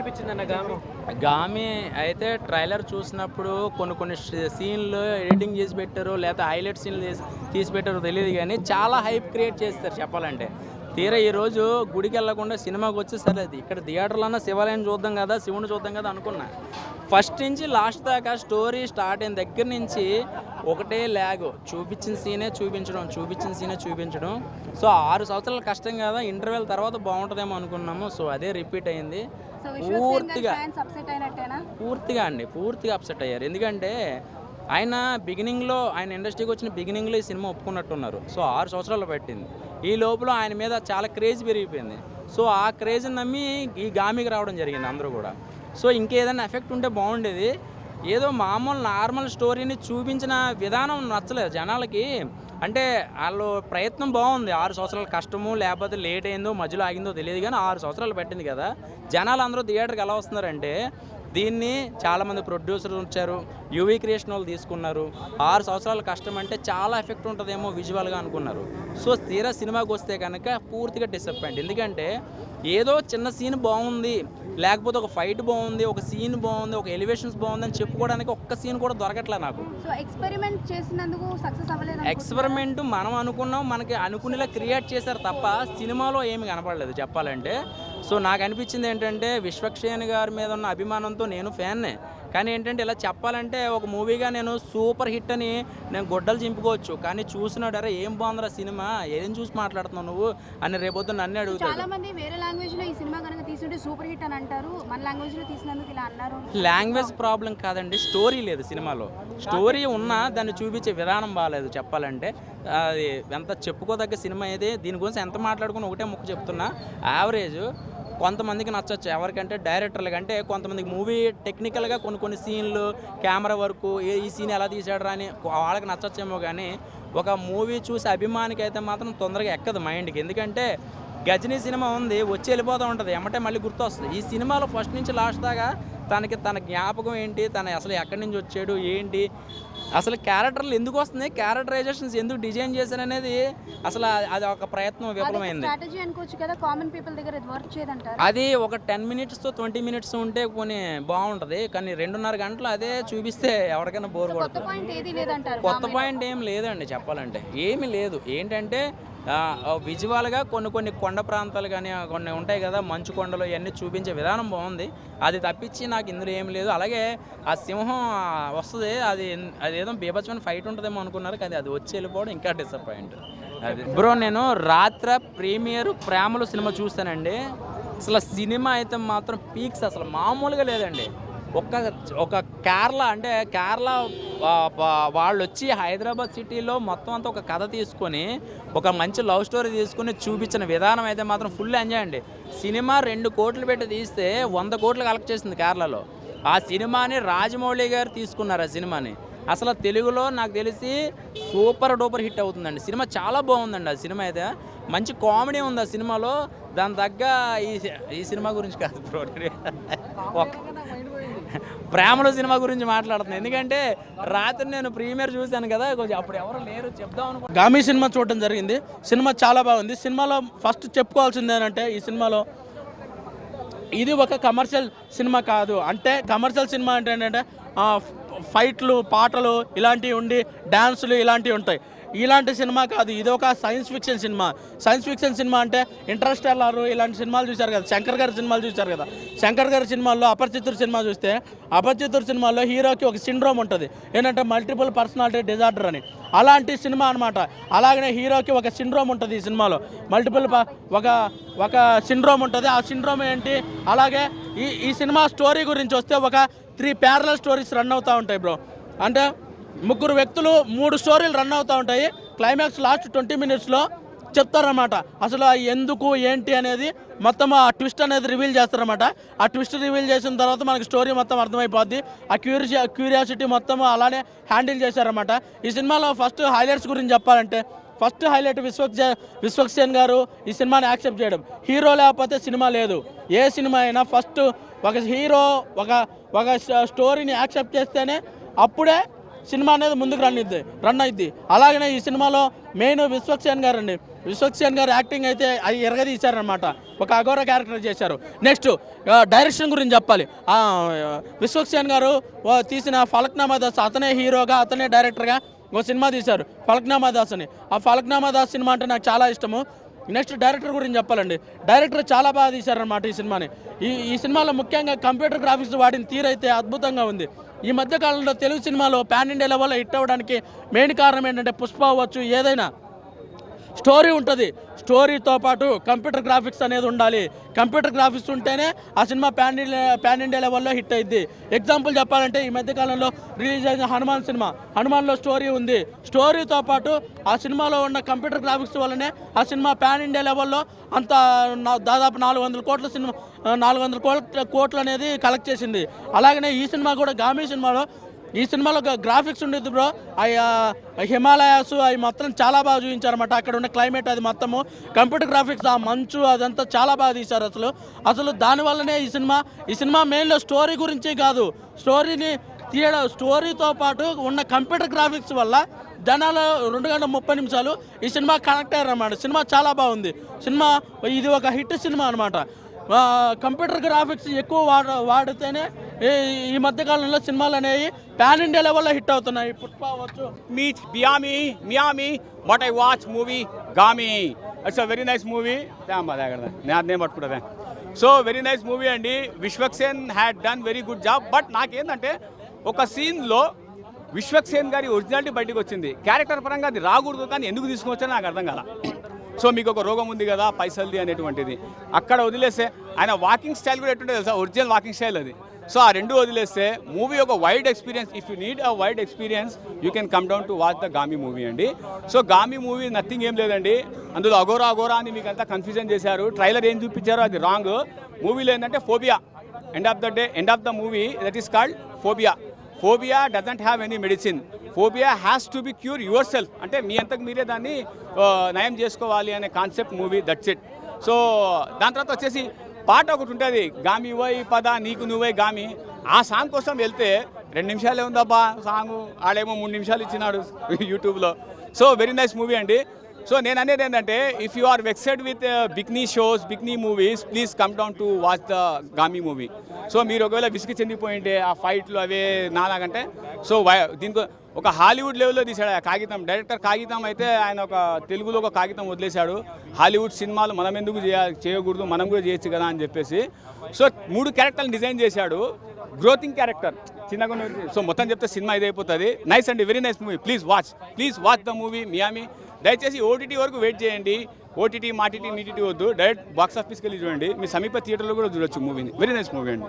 అనిపించింది అన్న గామి అయితే ట్రైలర్ చూసినప్పుడు కొన్ని సీన్లు ఎడిటింగ్ చేసి పెట్టారు, లేకపోతే హైలైట్ సీన్లు తీసి పెట్టారో తెలియదు, కానీ చాలా హైప్ క్రియేట్ చేస్తారు చెప్పాలంటే. తీరా ఈరోజు గుడికి వెళ్ళకుండా సినిమాకి వచ్చి సరే అది ఇక్కడ థియేటర్లోనే శివాలయం చూద్దాం కదా, శివుని చూద్దాం కదా అనుకున్నా. ఫస్ట్ నుంచి లాస్ట్ దాకా స్టోరీ స్టార్ట్ అయిన దగ్గర నుంచి ఒకటే ల్యాగ్, చూపించిన సీనే చూపించడం. సో 6 సంవత్సరాల కష్టం కదా, ఇంటర్వెల్ తర్వాత బాగుంటుందేమో అనుకున్నాము. సో అదే రిపీట్ అయింది. పూర్తిగా అప్సెట్ అయ్యారు. ఎందుకంటే ఆయన బిగినింగ్లో, ఆయన ఇండస్ట్రీకి వచ్చిన బిగినింగ్లో ఈ సినిమా ఒప్పుకున్నట్టున్నారు. సో 6 సంవత్సరాలు పట్టింది. ఈ లోపల ఆయన మీద చాలా క్రేజ్ పెరిగిపోయింది. సో ఆ క్రేజ్ని నమ్మి ఈ గామికి రావడం జరిగింది అందరూ కూడా. సో ఇంకేదైనా ఎఫెక్ట్ ఉంటే బాగుండేది. ఏదో మామూలు నార్మల్ స్టోరీని చూపించిన విధానం నచ్చలేదు జనాలకి. అంటే వాళ్ళు ప్రయత్నం బాగుంది, 6 సంవత్సరాల కష్టము, లేకపోతే లేట్ అయిందో మధ్యలో ఆగిందో తెలియదు, కానీ 6 సంవత్సరాలు పట్టింది కదా. జనాలు అందరూ థియేటర్కి ఎలా వస్తున్నారంటే, దీన్ని చాలామంది ప్రొడ్యూసర్లు వచ్చారు, యూవీ క్రియేషన్ వాళ్ళు తీసుకున్నారు. 6 సంవత్సరాల కష్టం అంటే చాలా ఎఫెక్ట్ ఉంటుందేమో విజువల్గా అనుకున్నారు. సో తీరా సినిమాకి వస్తే కనుక పూర్తిగా డిసప్పాయింట్. ఎందుకంటే ఏదో చిన్న సీన్ బాగుంది, లేకపోతే ఒక ఫైట్ బాగుంది, ఒక సీన్ బాగుంది, ఒక ఎలివేషన్స్ బాగుంది అని చెప్పుకోవడానికి ఒక్క సీన్ కూడా దొరకట్లే నాకు. సో ఎక్స్పెరిమెంట్ చేసినందుకు సక్సెస్ అవ్వలేదు. ఎక్స్పెరిమెంట్ మనం అనుకున్నాం, మనకి అనుకునేలా క్రియేట్ చేశారు తప్ప సినిమాలో ఏమి కనపడలేదు చెప్పాలంటే. సో నాకు అనిపించింది ఏంటంటే, విశ్వక్సేన్ గారి మీద ఉన్న అభిమానంతో నేను ఫ్యాన్నే, కానీ ఏంటంటే ఇలా చెప్పాలంటే ఒక మూవీగా నేను సూపర్ హిట్ అని నేను గొడ్డలు చింపుకోవచ్చు, కానీ చూసినాడరే ఏం బాగుందిరా సినిమా, ఏం చూసి మాట్లాడుతున్నావు నువ్వు అని రేపొద్దు నన్ను అడుగుతాడు. చాలా మంది వేరే లాంగ్వేజ్ లో ఈ సినిమా కనుక తీసుంటే సూపర్ హిట్ అని అంటారు, మన లాంగ్వేజ్ లో తీసినందుకు ఇలా అన్నారు. లాంగ్వేజ్ ప్రాబ్లం కాదండి, స్టోరీ లేదు సినిమాలో. స్టోరీ ఉన్నా దాన్ని చూపించే విధానం బాగాలేదు చెప్పాలంటే. అది ఎంత చెప్పుకోదగ్గ సినిమా ఇది. దీని గురించి ఎంత మాట్లాడుకుని ఒకటే ముక్క చెప్తున్నా, యావరేజ్. కొంతమందికి నచ్చచ్చు, ఎవరికంటే డైరెక్టర్లకి. అంటే కొంతమందికి మూవీ టెక్నికల్గా కొన్ని సీన్లు, కెమెరా వర్క్, ఈ సీన్ ఎలా తీసాడరా అని వాళ్ళకి నచ్చచ్చేమో, కానీ ఒక మూవీ చూసి అభిమానికి అయితే మాత్రం తొందరగా ఎక్కదు మైండ్కి. ఎందుకంటే గజనీ సినిమా ఉంది, వచ్చి వెళ్ళిపోతూ ఉంటుంది, ఎమ్మటే మళ్ళీ గుర్తొస్తుంది. ఈ సినిమాలో ఫస్ట్ నుంచి లాస్ట్ దాకా తన జ్ఞాపకం ఏంటి, తన అసలు ఎక్కడి నుంచి వచ్చాడు ఏంటి, అసలు క్యారెక్టర్లు ఎందుకు వస్తున్నాయి, క్యారెక్టరైజేషన్స్ ఎందుకు డిజైన్ చేశారు అనేది అసలు అది ఒక ప్రయత్నం విఫలమైంది. అది ఒక 10 minutes to 20 minutes ఉంటే కొన్ని బాగుంటుంది, కానీ 2.5 గంటలు అదే చూపిస్తే ఎవరికైనా బోర్ కొడుతుంది. కొత్త పాయింట్ ఏం లేదండి చెప్పాలంటే, ఏమీ లేదు. ఏంటంటే విజువల్గా కొన్ని కొండ ప్రాంతాలు కానీ కొన్ని ఉంటాయి కదా, మంచు కొండలు, ఇవన్నీ చూపించే విధానం బాగుంది. అది తప్పించి నాకు ఇందులో ఏం లేదు. అలాగే ఆ సింహం వస్తుంది, అదేదో బీభత్సమైన ఫైట్ ఉంటుందేమో అనుకున్నారు, కానీ అది వచ్చి వెళ్ళిపోవడం ఇంకా డిసప్పాయింట్. అది బ్రో, నేను రాత్ర ప్రీమియర్ ప్రేమలు సినిమా చూస్తానండి. అసలు సినిమా అయితే మాత్రం పీక్స్ అసలు మామూలుగా లేదండి. ఒక కేరళ, అంటే కేరళ వాళ్ళు వచ్చి హైదరాబాద్ సిటీలో మొత్తం అంతా ఒక కథ తీసుకొని ఒక మంచి లవ్ స్టోరీ తీసుకుని చూపించిన విధానం అయితే మాత్రం ఫుల్ ఎంజాయ్ అండి. సినిమా 2 కోట్లు పెట్టి తీస్తే 100 కోట్లు కలెక్ట్ చేసింది కేరళలో. ఆ సినిమాని రాజమౌళి గారు తీసుకున్నారు. ఆ సినిమాని అసలు తెలుగులో నాకు తెలిసి సూపర్ డూపర్ హిట్ అవుతుందండి. సినిమా చాలా బాగుందండి. ఆ సినిమా అయితే మంచి కామెడీ ఉంది ఆ సినిమాలో. దాని తగ్గ ఈ సినిమా గురించి కాదు బ్రో, ప్రేమలో సినిమా గురించి మాట్లాడుతున్నాను. ఎందుకంటే రాత్రి నేను ప్రీమియర్ చూశాను కదా, కొంచెం అప్పుడు ఎవరు లేరు చెప్దాం అనుకో. గామి సినిమా చూడటం జరిగింది. సినిమా చాలా బాగుంది. సినిమాలో ఫస్ట్ చెప్పుకోవాల్సింది ఏంటంటే, ఈ సినిమాలో ఇది ఒక కమర్షియల్ సినిమా కాదు. అంటే కమర్షియల్ సినిమా అంటే ఏంటంటే ఫైట్లు, పాటలు ఇలాంటివి ఉండి, డ్యాన్సులు ఇలాంటివి ఉంటాయి. ఇలాంటి సినిమా కాదు, ఇది ఒక science fiction cinema. Science fiction cinema అంటే ఇంటర్స్టెల్లార్ ఇలాంటి సినిమాలు చూశారు కదా, శంకర్ గారి సినిమాలు చూశారు కదా. శంకర్ గారి సినిమాల్లో అపరిచితుడు సినిమా చూస్తే, అపరిచితుడు సినిమాలో హీరోకి ఒక సిండ్రోమ్ ఉంటుంది, ఏంటంటే మల్టిపుల్ పర్సనాలిటీ డిజార్డర్ అని. అలాంటి సినిమా అనమాట. అలాగనే హీరోకి ఒక సిండ్రోమ్ ఉంటుంది ఈ సినిమాలో, మల్టిపుల్ ఒక సిండ్రోమ్ ఉంటుంది. ఆ సిండ్రోమ్ ఏంటి? అలాగే ఈ సినిమా స్టోరీ గురించి వస్తే ఒక 3 parallel స్టోరీస్ రన్ అవుతూ ఉంటాయి బ్రో. అంటే 3 వ్యక్తులు 3 స్టోరీలు రన్ అవుతూ ఉంటాయి. Climax last 20 minutesలో చెప్తారన్నమాట. అసలు ఎందుకు ఏంటి అనేది మొత్తం ఆ ట్విస్ట్ అనేది రివీల్ చేస్తారన్నమాట. ఆ ట్విస్ట్ రివీల్ చేసిన తర్వాత మనకి స్టోరీ మొత్తం అర్థమైపోద్ది. ఆ క్యూరియాసిటీ మొత్తం అలానే హ్యాండిల్ చేశారన్నమాట. ఈ సినిమాలో ఫస్ట్ హైలైట్స్ గురించి చెప్పాలంటే, ఫస్ట్ హైలైట్ విశ్వక్సేన్ గారు ఈ సినిమాని యాక్సెప్ట్ చేయడం. హీరో లేకపోతే సినిమా లేదు. ఏ సినిమా అయినా ఫస్ట్ ఒక హీరో ఒక స్టోరీని యాక్సెప్ట్ చేస్తేనే అప్పుడే సినిమా అనేది ముందుకు రన్ అయింది. అలాగనే ఈ సినిమాలో మెయిన్ విశ్వక్సేన్ గారు అండి. విశ్వక్సేన్ గారు యాక్టింగ్ అయితే అది ఎరగదీశారనమాట. ఒక అఘోర క్యారెక్టర్ చేశారు. నెక్స్ట్ డైరెక్షన్ గురించి చెప్పాలి. విశ్వక్సేన్ గారు తీసిన ఫలక్నామా దాస్, అతనే హీరోగా అతనే డైరెక్టర్గా ఒక సినిమా తీశారు ఫలక్నామా దాస్ అని. ఆ ఫలక్నామా దాస్ సినిమా అంటే నాకు చాలా ఇష్టము. నెక్స్ట్ డైరెక్టర్ గురించి చెప్పాలండి. డైరెక్టర్ చాలా బాగా తీశారనమాట ఈ సినిమాని. ఈ సినిమాలో ముఖ్యంగా కంప్యూటర్ గ్రాఫిక్స్ వాడిన తీరైతే అద్భుతంగా ఉంది. ఈ మధ్యకాలంలో తెలుగు సినిమాలో పాన్ ఇండియా లెవెల్లో హిట్ అవ్వడానికి మెయిన్ కారణం ఏంటంటే పుష్ప అవ్వచ్చు, ఏదైనా స్టోరీ ఉంటుంది. స్టోరీతో పాటు కంప్యూటర్ గ్రాఫిక్స్ అనేది ఉండాలి. కంప్యూటర్ గ్రాఫిక్స్ ఉంటేనే ఆ సినిమా పాన్ ఇండియా లెవెల్లో హిట్ అయింది. ఎగ్జాంపుల్ చెప్పాలంటే ఈ మధ్యకాలంలో రిలీజ్ అయిన హనుమాన్ సినిమా, హనుమాన్లో స్టోరీ ఉంది. స్టోరీతో పాటు ఆ సినిమాలో ఉన్న కంప్యూటర్ గ్రాఫిక్స్ వల్లనే ఆ సినిమా పాన్ ఇండియా లెవెల్లో అంత దాదాపు 400 కోట్ల సినిమా 400 కోట్లు అనేది కలెక్ట్ చేసింది. అలాగనే ఈ సినిమా కూడా గామి సినిమాలో ఈ సినిమాలో గ్రాఫిక్స్ ఉండేది బ్రో. హిమాలయాస్ అవి మొత్తం చాలా బాగా చూపించారన్నమాట. అక్కడ ఉన్న క్లైమేట్ అది మొత్తము కంప్యూటర్ గ్రాఫిక్స్, ఆ మంచు అదంతా చాలా బాగా తీశారు. అసలు దానివల్లనే ఈ సినిమా మెయిన్లో స్టోరీ గురించి కాదు, స్టోరీని తీయడం, స్టోరీతో పాటు ఉన్న కంప్యూటర్ గ్రాఫిక్స్ వల్ల జనాలు 2 గంటల 30 నిమిషాలు ఈ సినిమా కనెక్ట్ అయ్యారు అన్నమాట. సినిమా చాలా బాగుంది. సినిమా ఇది ఒక హిట్ సినిమా అనమాట. కంప్యూటర్ గ్రాఫిక్స్ ఎక్కువ వాడితేనే ఈ మధ్యకాలంలో సినిమాలు అనేవి పాన్ ఇండియా లెవెల్లో హిట్ అవుతున్నాయి. పుష్ప అవ్వచ్చు. Meet Miami, but I watch movie Gami. It's a very nice movie. So very nice movie అండి. Vishwaksen had done very good job. But నాకేంటంటే ఒక సీన్లో విశ్వక్సేన్ గారి ఒరిజినాలిటీ బయటకు వచ్చింది. క్యారెక్టర్ పరంగా అది రాకూడదు, కానీ ఎందుకు తీసుకొచ్చారో నాకు అర్థం కాల. సో మీకు ఒక రోగం ఉంది కదా పైసల్ది అనేటువంటిది, అక్కడ వదిలేస్తే ఆయన వాకింగ్ స్టైల్ కూడా ఎట్టుంటే తెలుసా, ఒరిజినల్ వాకింగ్ స్టైల్ అది. సో ఆ రెండు వదిలేస్తే మూవీ ఒక wide experience. If you need a wide experience you can come down to watch the Gaami movie అండి. సో గామి మూవీ నథింగ్ ఏం లేదండి. అందులో అఘోరా అని మీకు అంతా కన్ఫ్యూజన్ చేశారు. ట్రైలర్ ఏం చూపించారో అది రాంగ్. మూవీలో ఏంటంటే phobia, end of the movie that is called phobia. Phobia doesn't have any medicine. Phobia has to be cure your self. అంటే మీ అంతకు మీరే దాన్ని నయం చేసుకోవాలి అనే concept movie, that's it. So దాని తర్వాత వచ్చేసి పాట ఒకటి ఉంటుంది, గామి వై పద నీకు నువ్వే గామి. ఆ సాంగ్ కోసం వెళ్తే 2 నిమిషాలే ఉందబ్బా సాంగ్, ఆడేమో 3 నిమిషాలు ఇచ్చినాడు యూట్యూబ్లో. సో వెరీ నైస్ మూవీ అండి. సో నేను అనేది ఏంటంటే if you are vexed with bikini shows, bikini movies, please come down to watch the Gaami movie. So మీరు ఒకవేళ విసిగి చెందిపోయింటే ఆ ఫైట్లు అవే నాలాగంటే, సో దీనికి ఒక హాలీవుడ్ లెవెల్లో తీశాడు ఆ కాగితం. డైరెక్టర్ కాగితం అయితే ఆయన ఒక తెలుగులో ఒక కాగితం వదిలేశాడు. హాలీవుడ్ సినిమాలు మనం ఎందుకు చేయకూడదు, మనం కూడా చేయొచ్చు కదా అని చెప్పేసి. సో 3 క్యారెక్టర్లు డిజైన్ చేశాడు. గ్రోతింగ్ క్యారెక్టర్ చిన్నగా. సో మొత్తం చెప్తే సినిమా ఇదైపోతుంది. నైస్ అండి, very nice movie. Please watch the movie Miami. దయచేసి ఓటీటీ వరకు వెయిట్ చేయండి. ఓటీటీ మాటీటీ నీటీటీ వద్దు, డైరెక్ట్ బాక్స్ ఆఫీస్కి వెళ్ళి చూడండి. మీ సమీప థియేటర్లో కూడా చూడొచ్చు మూవీని. వెరీ నైస్ మూవీ అండి.